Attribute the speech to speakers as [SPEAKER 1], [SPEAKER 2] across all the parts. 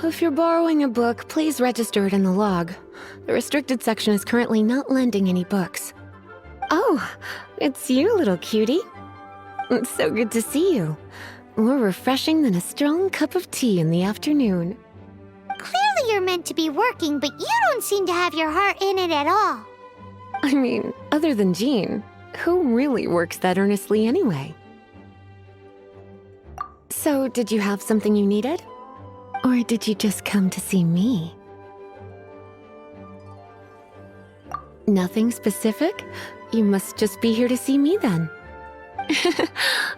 [SPEAKER 1] if you're borrowing a book, please register it in the log. The restricted section is currently not lending any books. Oh, it's you, little cutie. It's so good to see you. More refreshing than a strong cup of tea in the afternoon.
[SPEAKER 2] Clearly you're meant to be working, but you don't seem to have your heart in it at all.
[SPEAKER 1] I mean, other than Jean, who really works that earnestly anyway? So, did you have something you needed? Or did you just come to see me? Nothing specific? You must just be here to see me then.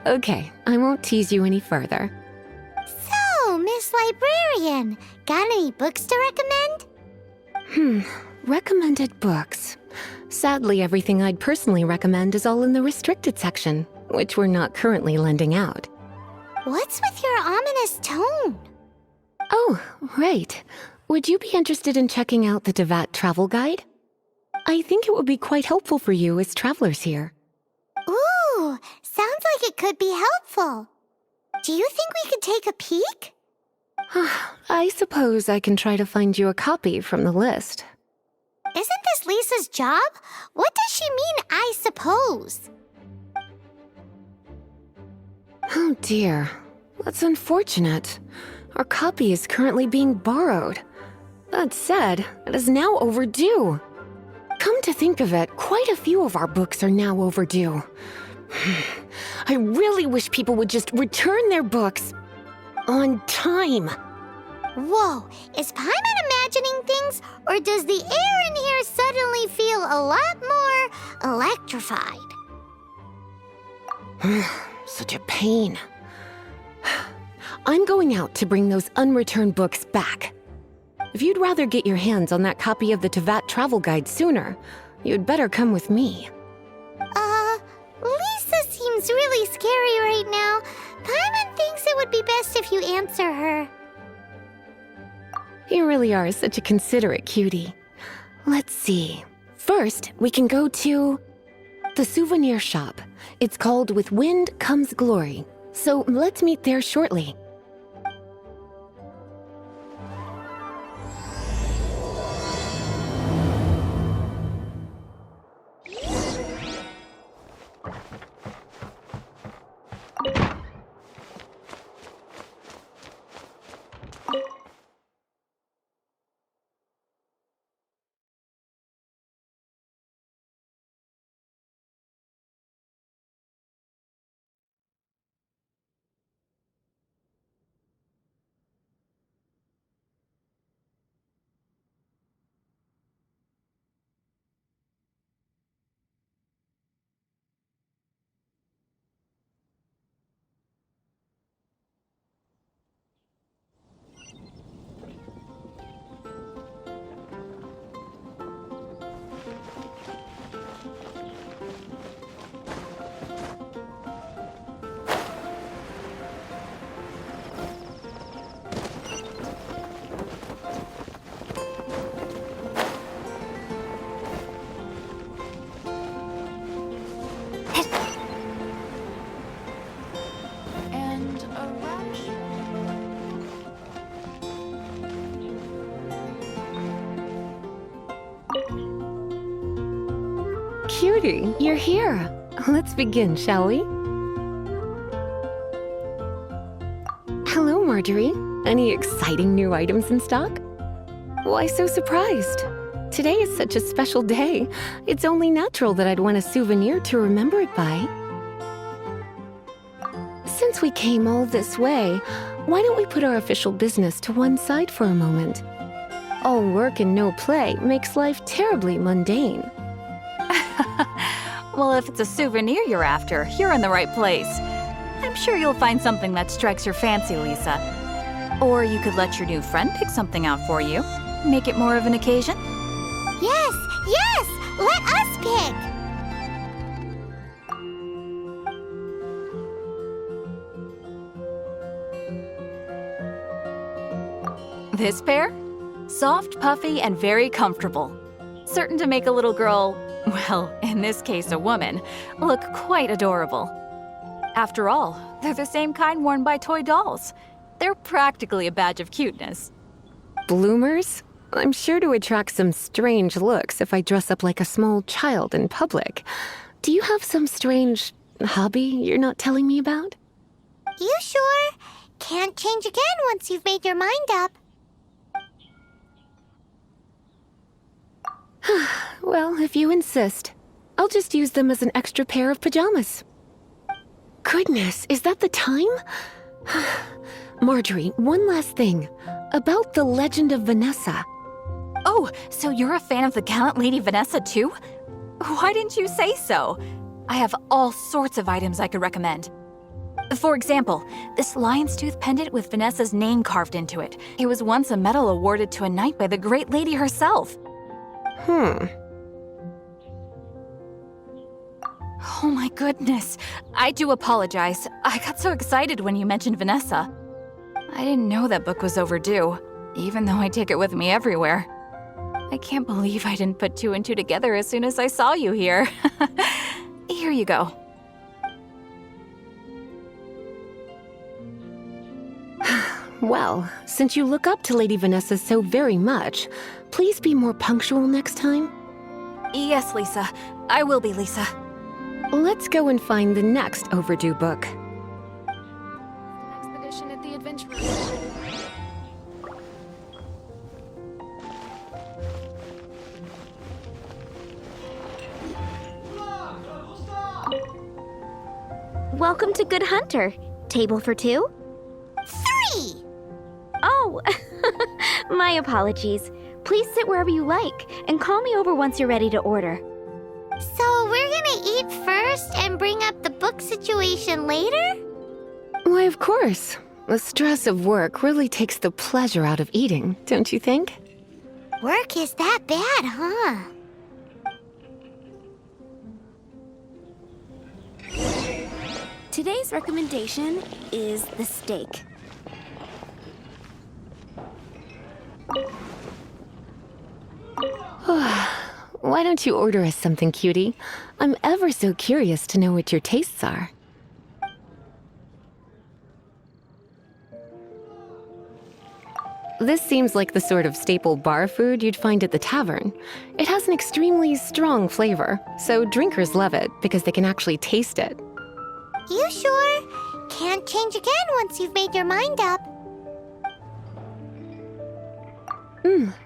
[SPEAKER 1] Okay, I won't tease you any further.
[SPEAKER 2] So, Miss Librarian, got any books to recommend?
[SPEAKER 1] Recommended books. Sadly, everything I'd personally recommend is all in the restricted section, which we're not currently lending out.
[SPEAKER 2] What's with your ominous tone?
[SPEAKER 1] Oh, right. Would you be interested in checking out the Teyvat travel guide? I think it would be quite helpful for you as travelers here.
[SPEAKER 2] Ooh, sounds like it could be helpful. Do you think we could take a peek?
[SPEAKER 1] I suppose I can try to find you a copy from the list.
[SPEAKER 2] Isn't this Lisa's job? What does she mean, I suppose?
[SPEAKER 1] Oh dear, that's unfortunate. Our copy is currently being borrowed. That said, it is now overdue. Come to think of it, quite a few of our books are now overdue. I really wish people would just return their books on time.
[SPEAKER 2] Whoa, is Paimon imagining things, or does the air in here suddenly feel a lot more electrified?
[SPEAKER 1] Such a pain. I'm going out to bring those unreturned books back. If you'd rather get your hands on that copy of the Teyvat travel guide sooner, you'd better come with me.
[SPEAKER 2] Lisa seems really scary right now. Paimon thinks it would be best if you answer her.
[SPEAKER 1] You really are such a considerate cutie. Let's see. First, we can go to the souvenir shop. It's called With Wind Comes Glory. So let's meet there shortly. Cutie, you're here. Let's begin, shall we? Hello, Marjorie. Any exciting new items in stock? Why so surprised? Today is such a special day. It's only natural that I'd want a souvenir to remember it by. Since we came all this way, why don't we put our official business to one side for a moment? All work and no play makes life terribly mundane.
[SPEAKER 3] Well, if it's a souvenir you're after, you're in the right place. I'm sure you'll find something that strikes your fancy, Lisa. Or you could let your new friend pick something out for you. Make it more of an occasion.
[SPEAKER 2] Yes, yes! Let us pick!
[SPEAKER 3] This pair? Soft, puffy, and very comfortable. Certain to make a little girl, well, in this case a woman, look quite adorable. After all, they're the same kind worn by toy dolls. They're practically a badge of cuteness.
[SPEAKER 1] bloomers? I'm sure to attract some strange looks if I dress up like a small child in public. Do you have some strange hobby you're not telling me about?
[SPEAKER 2] You sure? Can't change again once you've made your mind up.
[SPEAKER 1] Well, if you insist, I'll just use them as an extra pair of pajamas. Goodness, is that the time? Marjorie, one last thing. About the legend of Vanessa.
[SPEAKER 3] Oh, so you're a fan of the gallant Lady Vanessa too? Why didn't you say so? I have all sorts of items I could recommend. For example, this lion's tooth pendant with Vanessa's name carved into it. It was once a medal awarded to a knight by the great lady herself. Oh my goodness. I do apologize. I got so excited when you mentioned Vanessa. I didn't know that book was overdue, even though I take it with me everywhere. I can't believe I didn't put two and two together as soon as I saw you here. Here you go.
[SPEAKER 1] Well, since you look up to Lady Vanessa so very much, please be more punctual next time.
[SPEAKER 3] Yes, Lisa. I will be, Lisa.
[SPEAKER 1] Let's go and find the next overdue book.
[SPEAKER 4] Expedition at the adventurer.
[SPEAKER 5] Welcome to Good Hunter. Table for two?
[SPEAKER 2] 3!
[SPEAKER 5] Oh, my apologies. Please sit wherever you like, and call me over once you're ready to order.
[SPEAKER 2] So we're gonna eat first and bring up the book situation later?
[SPEAKER 1] Why, of course. The stress of work really takes the pleasure out of eating, don't you think?
[SPEAKER 2] Work is that bad, huh?
[SPEAKER 5] Today's recommendation is the steak.
[SPEAKER 1] Why don't you order us something, cutie? I'm ever so curious to know what your tastes are. This seems like the sort of staple bar food you'd find at the tavern. It has an extremely strong flavor, so drinkers love it because they can actually taste it.
[SPEAKER 2] You sure? Can't change again once you've made your mind up.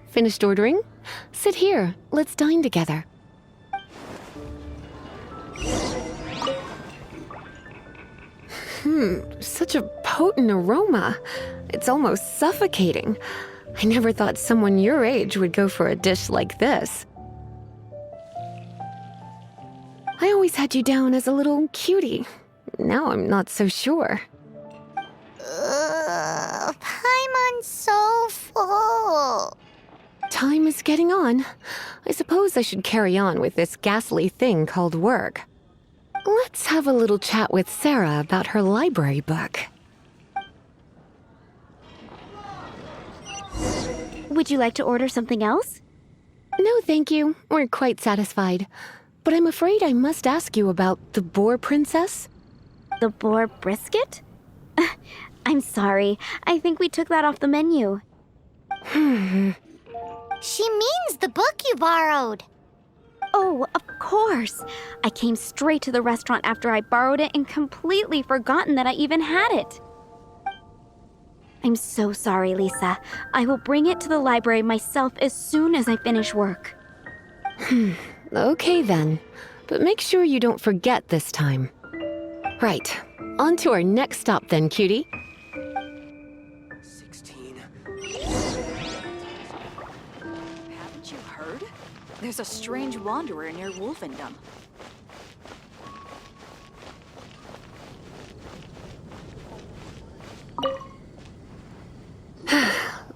[SPEAKER 1] Finished ordering? Sit here. Let's dine together. Such a potent aroma. It's almost suffocating. I never thought someone your age would go for a dish like this. I always had you down as a little cutie. Now I'm not so sure.
[SPEAKER 2] Paimon's so full.
[SPEAKER 1] Time is getting on. I suppose I should carry on with this ghastly thing called work. Let's have a little chat with Sarah about her library book.
[SPEAKER 5] Would you like to order something else?
[SPEAKER 1] No, thank you. We're quite satisfied. But I'm afraid I must ask you about the boar princess.
[SPEAKER 5] The boar brisket? I'm sorry. I think we took that off the menu.
[SPEAKER 2] She means the book you borrowed.
[SPEAKER 5] Oh, of course. I came straight to the restaurant after I borrowed it and completely forgotten that I even had it. I'm so sorry, Lisa. I will bring it to the library myself as soon as I finish work.
[SPEAKER 1] Okay then. But make sure you don't forget this time. Right. On to our next stop then, cutie.
[SPEAKER 6] 16.
[SPEAKER 3] Haven't you heard? There's a strange wanderer near Wolfendom.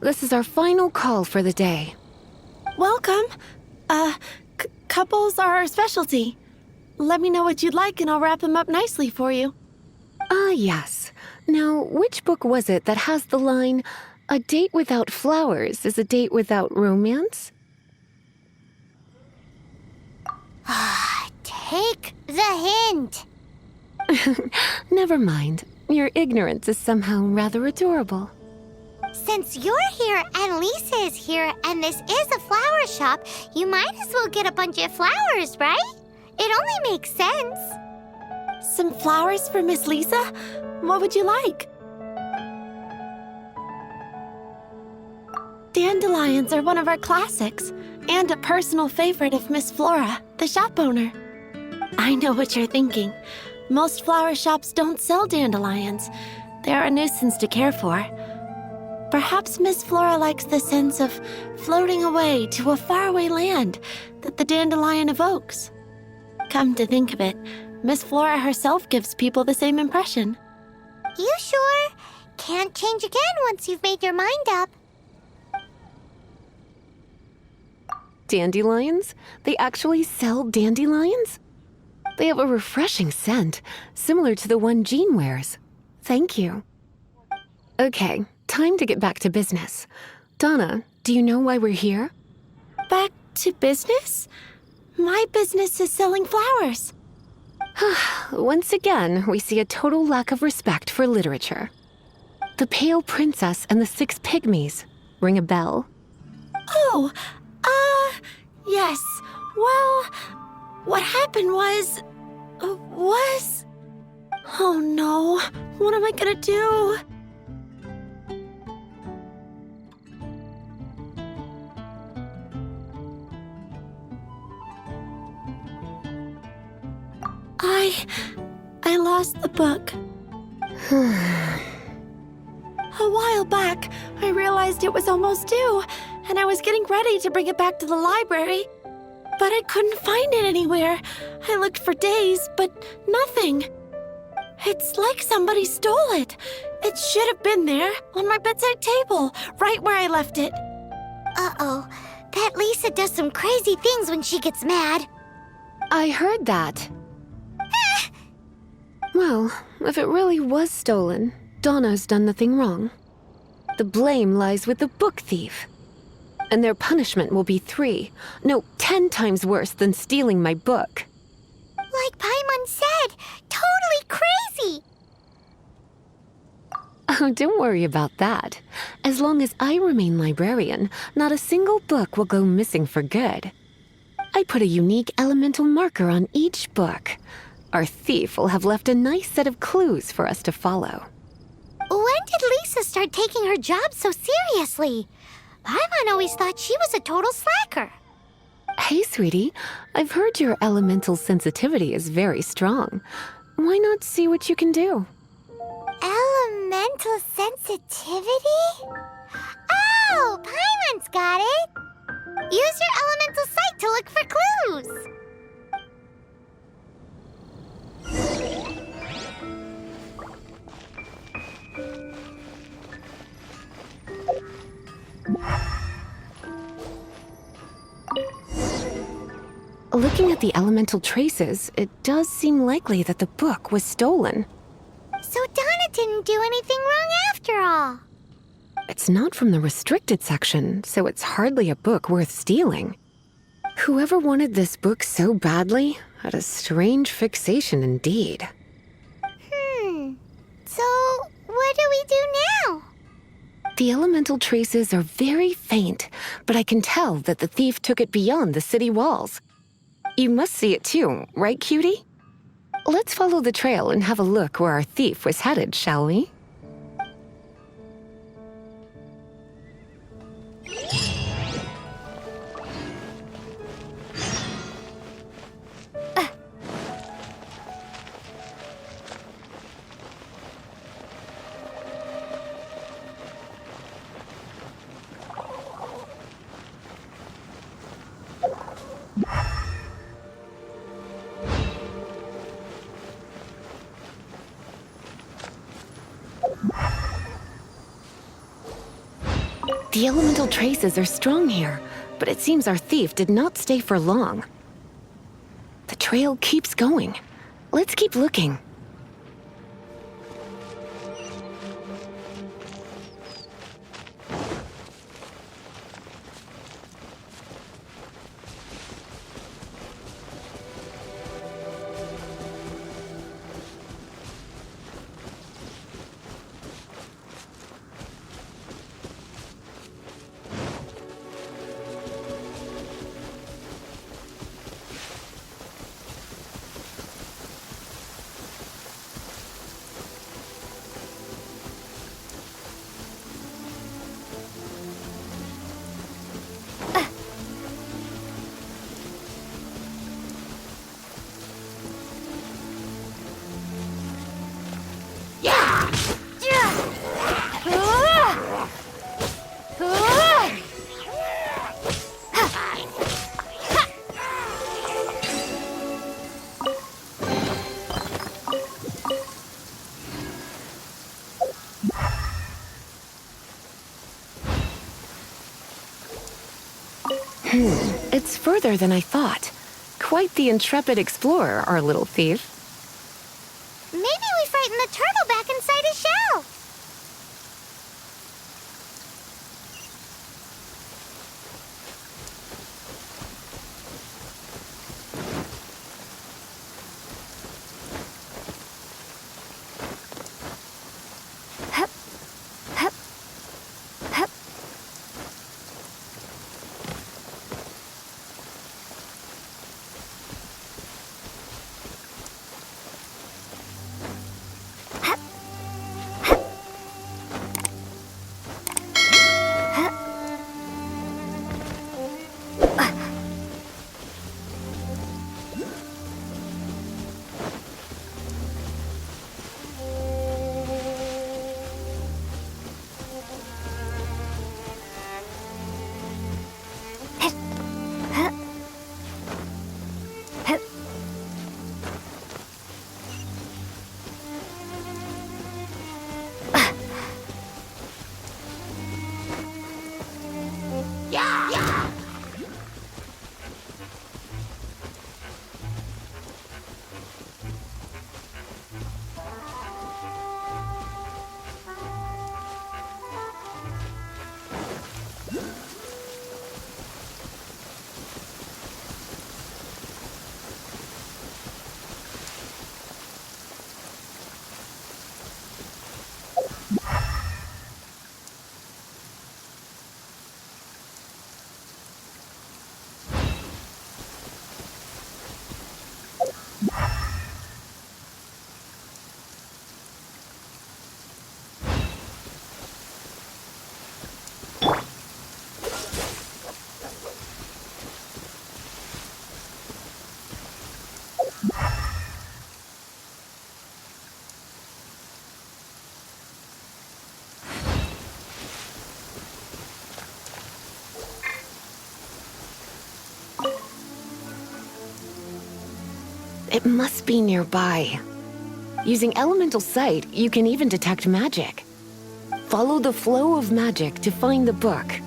[SPEAKER 1] This is our final call for the day.
[SPEAKER 7] Welcome. Couples are our specialty. Let me know what you'd like and I'll wrap them up nicely for you.
[SPEAKER 1] Ah, yes. Now, which book was it that has the line, "A date without flowers is a date without romance"?
[SPEAKER 2] Take the hint.
[SPEAKER 1] Never mind. Your ignorance is somehow rather adorable.
[SPEAKER 2] Since you're here and Lisa is here and this is a flower shop, you might as well get a bunch of flowers, right? It only makes sense.
[SPEAKER 7] Some flowers for Miss Lisa? What would you like? Dandelions are one of our classics, and a personal favorite of Miss Flora, the shop owner. I know what you're thinking. Most flower shops don't sell dandelions. They're a nuisance to care for. Perhaps Miss Flora likes the sense of floating away to a faraway land that the dandelion evokes. Come to think of it, Miss Flora herself gives people the same impression.
[SPEAKER 2] You sure? Can't change again once you've made your mind up.
[SPEAKER 1] Dandelions? They actually sell dandelions? They have a refreshing scent, similar to the one Jean wears. Thank you. Okay, time to get back to business. Donna, do you know why we're here?
[SPEAKER 7] Back to business? My business is selling flowers.
[SPEAKER 1] Once again, we see a total lack of respect for literature. The Pale Princess and the Six Pygmies. Ring a bell?
[SPEAKER 7] Oh, yes. Well, what happened was... Oh no, what am I gonna do? I lost the book. A while back, I realized it was almost due, and I was getting ready to bring it back to the library. But I couldn't find it anywhere. I looked for days, but nothing. It's like somebody stole it. It should have been there, on my bedside table, right where I left it.
[SPEAKER 2] Uh-oh. That Lisa does some crazy things when she gets mad.
[SPEAKER 1] I heard that. Well, if it really was stolen, Donna's done nothing wrong. The blame lies with the book thief. And their punishment will be 10 times worse than stealing my book.
[SPEAKER 2] Like Paimon said, totally crazy.
[SPEAKER 1] Oh, don't worry about that. As long as I remain librarian, not a single book will go missing for good. I put a unique elemental marker on each book. Our thief will have left a nice set of clues for us to follow.
[SPEAKER 2] When did Lisa start taking her job so seriously? Paimon always thought she was a total slacker.
[SPEAKER 1] Hey, sweetie, I've heard your elemental sensitivity is very strong. Why not see what you can do?
[SPEAKER 2] Elemental sensitivity? Oh, Paimon's got it. Use your elemental sight to look for clues.
[SPEAKER 1] Looking at the elemental traces, it does seem likely that the book was stolen.
[SPEAKER 2] So Donna didn't do anything wrong after all.
[SPEAKER 1] It's not from the restricted section, so it's hardly a book worth stealing. Whoever wanted this book so badly had a strange fixation indeed.
[SPEAKER 2] So what do we do now?
[SPEAKER 1] The elemental traces are very faint, but I can tell that the thief took it beyond the city walls. You must see it too, right, cutie? Let's follow the trail and have a look where our thief was headed, shall we? The elemental traces are strong here, but it seems our thief did not stay for long. The trail keeps going. Let's keep looking. It's further than I thought. Quite the intrepid explorer, our little thief.
[SPEAKER 2] Maybe we frightened the turtle back inside his shell.
[SPEAKER 1] It must be nearby. Using elemental sight, you can even detect magic. Follow the flow of magic to find the book.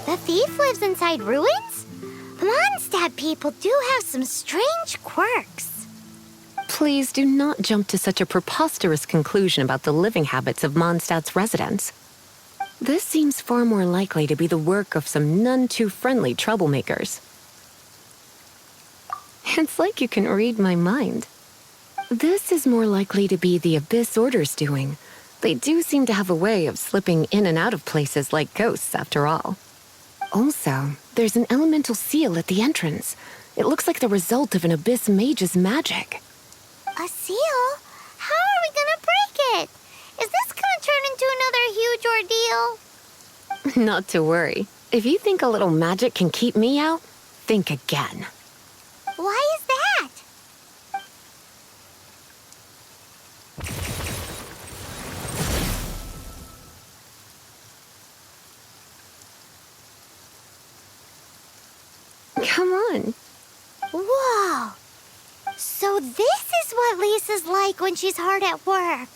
[SPEAKER 2] The thief lives inside ruins? The Mondstadt people do have some strange quirks.
[SPEAKER 1] Please do not jump to such a preposterous conclusion about the living habits of Mondstadt's residents. This seems far more likely to be the work of some none-too-friendly troublemakers. It's like you can read my mind. This is more likely to be the Abyss Order's doing. They do seem to have a way of slipping in and out of places like ghosts, after all. Also, there's an elemental seal at the entrance. It looks like the result of an Abyss mage's magic.
[SPEAKER 2] A seal? How are we gonna break it? Is this gonna turn into another huge ordeal?
[SPEAKER 1] Not to worry. If you think a little magic can keep me out, think again.
[SPEAKER 2] Why is that?
[SPEAKER 1] Come on.
[SPEAKER 2] Whoa! So this is what Lisa's like when she's hard at work.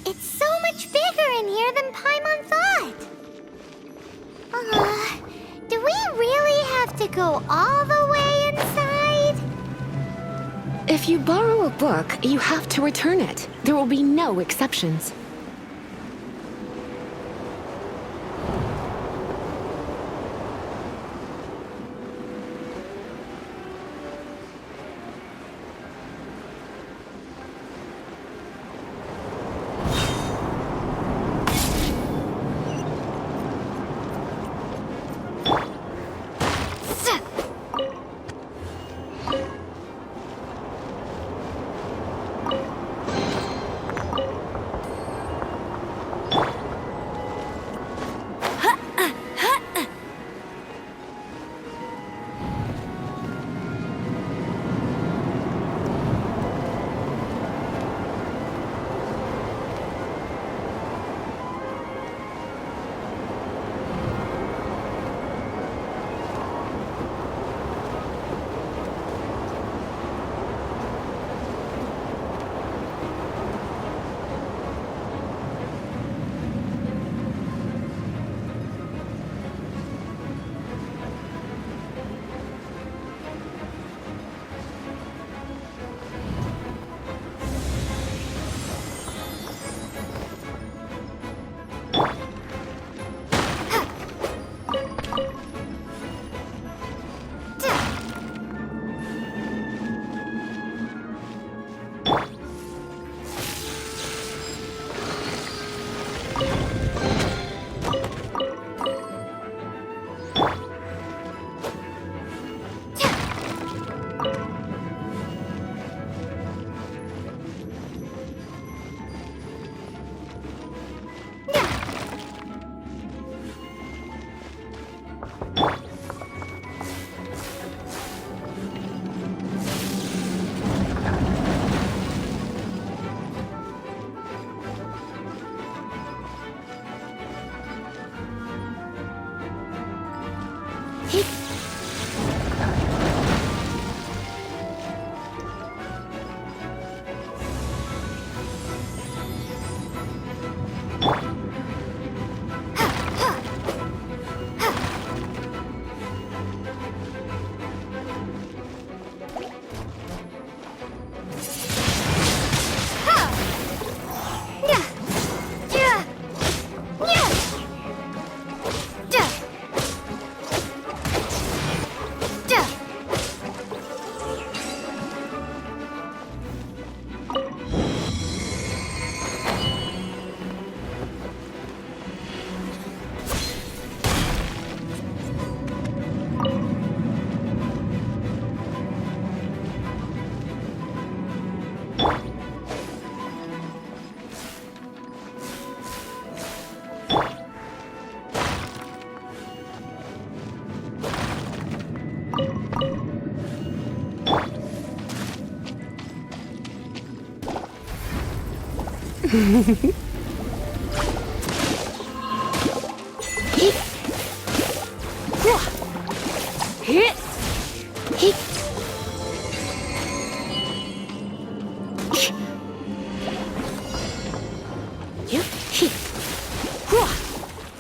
[SPEAKER 2] It's so much bigger in here than Paimon thought. go all the way inside?
[SPEAKER 1] If you borrow a book, you have to return it. There will be no exceptions.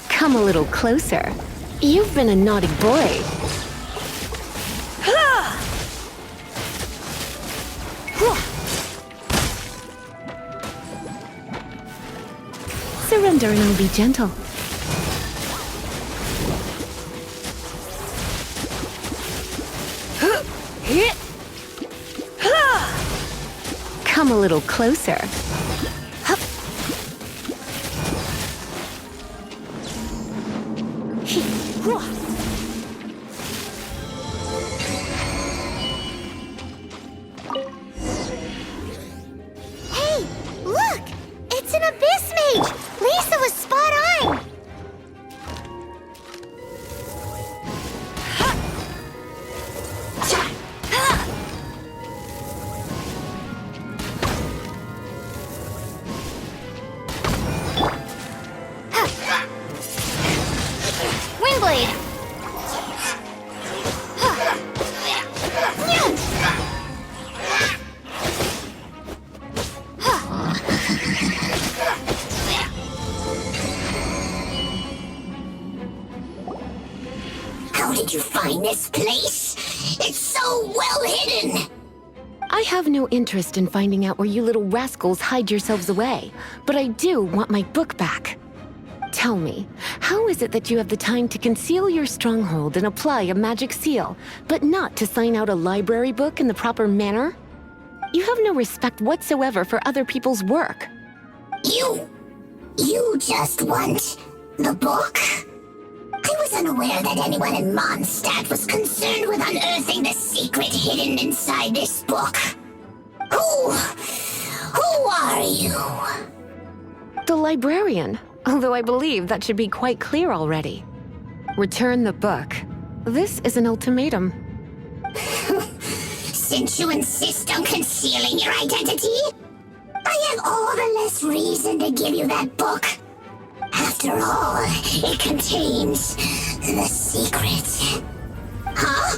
[SPEAKER 1] Come a little closer. You've been a naughty boy. Surrender and I'll be gentle. Come a little closer.
[SPEAKER 2] Hey, look! It's an abyss mage! Lisa was spot on! did you find this place? It's so well hidden!
[SPEAKER 1] I have no interest in finding out where you little rascals hide yourselves away, but I do want my book back. Tell me, how is it that you have the time to conceal your stronghold and apply a magic seal, but not to sign out a library book in the proper manner? You have no respect whatsoever for other people's work.
[SPEAKER 2] You just want the book? I was unaware that anyone in Mondstadt was concerned with unearthing the secret hidden inside this book. Who are you?
[SPEAKER 1] The librarian, although I believe that should be quite clear already. Return the book. This is an ultimatum.
[SPEAKER 2] Since you insist on concealing your identity, I have all the less reason to give you that book. After all, it contains the secret. Huh?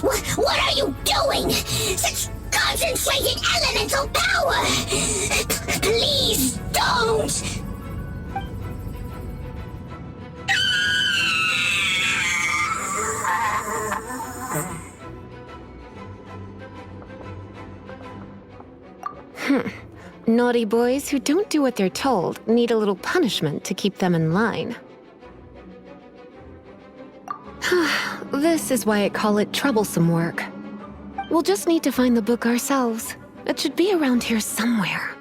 [SPEAKER 2] What are you doing? Such concentrated elemental power! Please don't!
[SPEAKER 1] Naughty boys who don't do what they're told need a little punishment to keep them in line. This is why I call it troublesome work. We'll just need to find the book ourselves. It should be around here somewhere.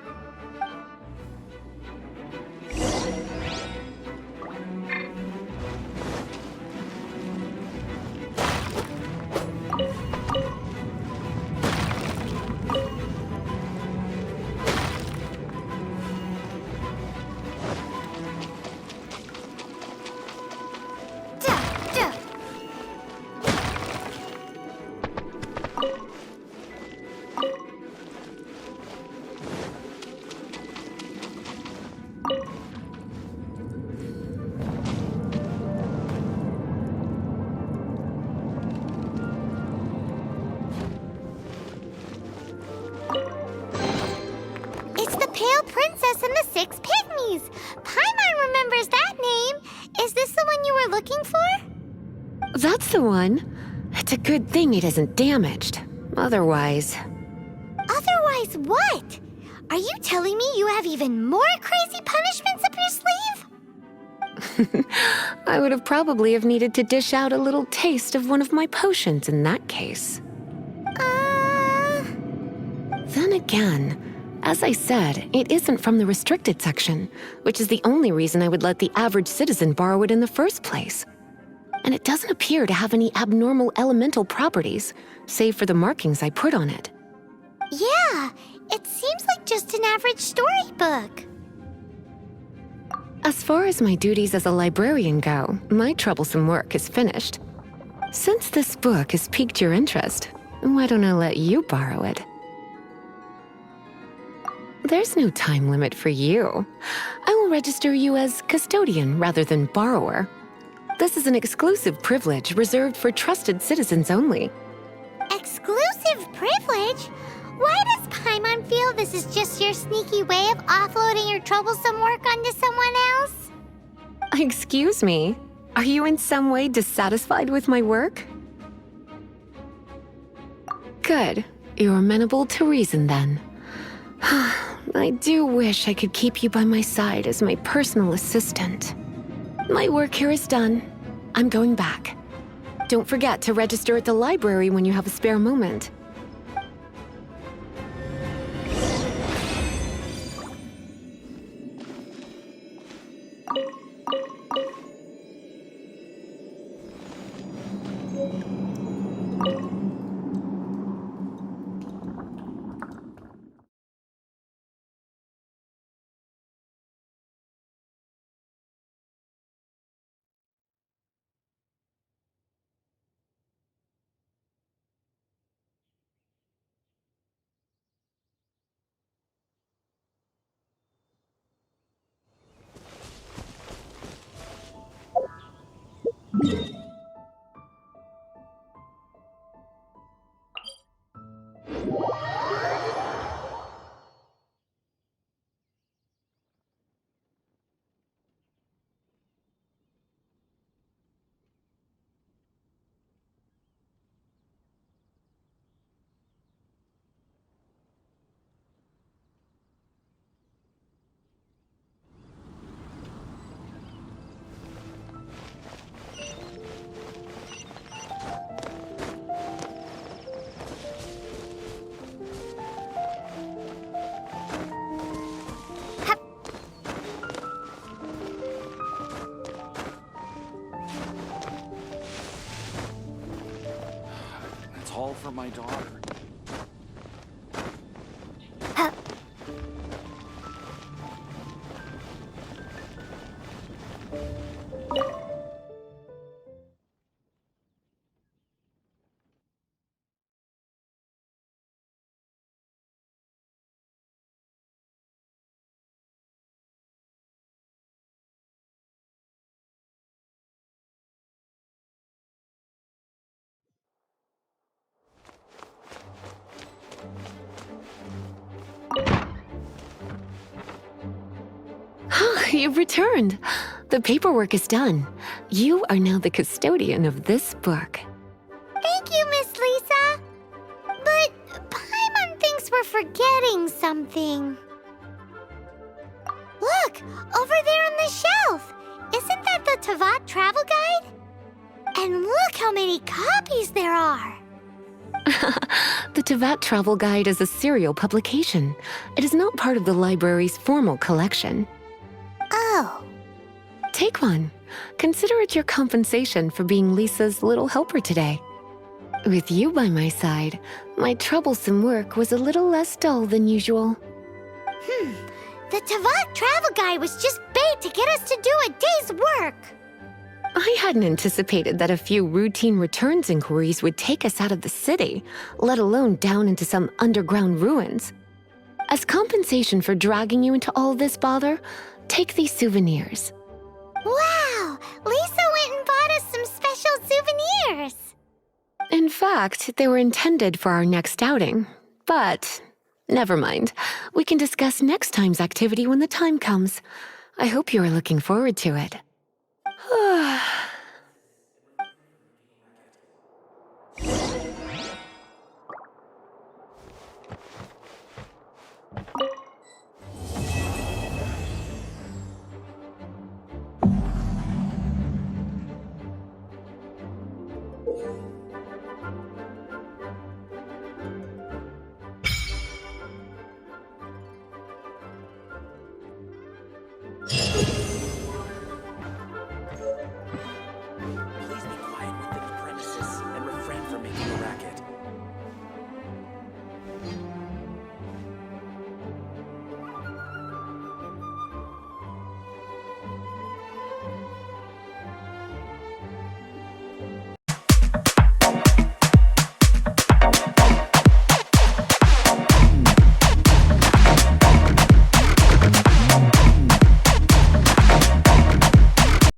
[SPEAKER 2] It's the Pale Princess and the Six Pygmies! Paimon remembers that name! Is this the one you were looking for?
[SPEAKER 1] That's the one. It's a good thing it isn't damaged. Otherwise...
[SPEAKER 2] Otherwise what? Are you telling me you have even more crazy punishments up your sleeve?
[SPEAKER 1] I would have probably have needed to dish out a little taste of one of my potions in that case. Then again, as I said, it isn't from the restricted section, which is the only reason I would let the average citizen borrow it in the first place. And it doesn't appear to have any abnormal elemental properties, save for the markings I put on it.
[SPEAKER 2] Yeah, it seems like just an average storybook.
[SPEAKER 1] As far as my duties as a librarian go, my troublesome work is finished. Since this book has piqued your interest, why don't I let you borrow it? There's no time limit for you. I will register you as custodian rather than borrower. This is an exclusive privilege reserved for trusted citizens only.
[SPEAKER 2] Exclusive privilege? Why does Paimon feel this is just your sneaky way of offloading your troublesome work onto someone else?
[SPEAKER 1] Excuse me, are you in some way dissatisfied with my work? Good, you're amenable to reason then. I do wish I could keep you by my side as my personal assistant. My work here is done. I'm going back. Don't forget to register at the library when you have a spare moment. You've returned. The paperwork is done. You are now the custodian of this book.
[SPEAKER 4] Thank you, Miss Lisa. But Paimon thinks we're forgetting something. Look, over there on the shelf. Isn't that the Teyvat travel guide? And look how many copies there are.
[SPEAKER 1] The Teyvat Travel Guide is a serial publication. It is not part of the library's formal collection.
[SPEAKER 4] Oh.
[SPEAKER 1] Take one. Consider it your compensation for being Lisa's little helper today. With you by my side, my troublesome work was a little less dull than usual.
[SPEAKER 4] The Teyvat travel guide was just bait to get us to do a day's work.
[SPEAKER 1] I hadn't anticipated that a few routine returns inquiries would take us out of the city, let alone down into some underground ruins. As compensation for dragging you into all this bother, take these souvenirs.
[SPEAKER 4] Wow! Lisa went and bought us some special souvenirs.
[SPEAKER 1] In fact, they were intended for our next outing. But never mind. We can discuss next time's activity when the time comes. I hope you are looking forward to it.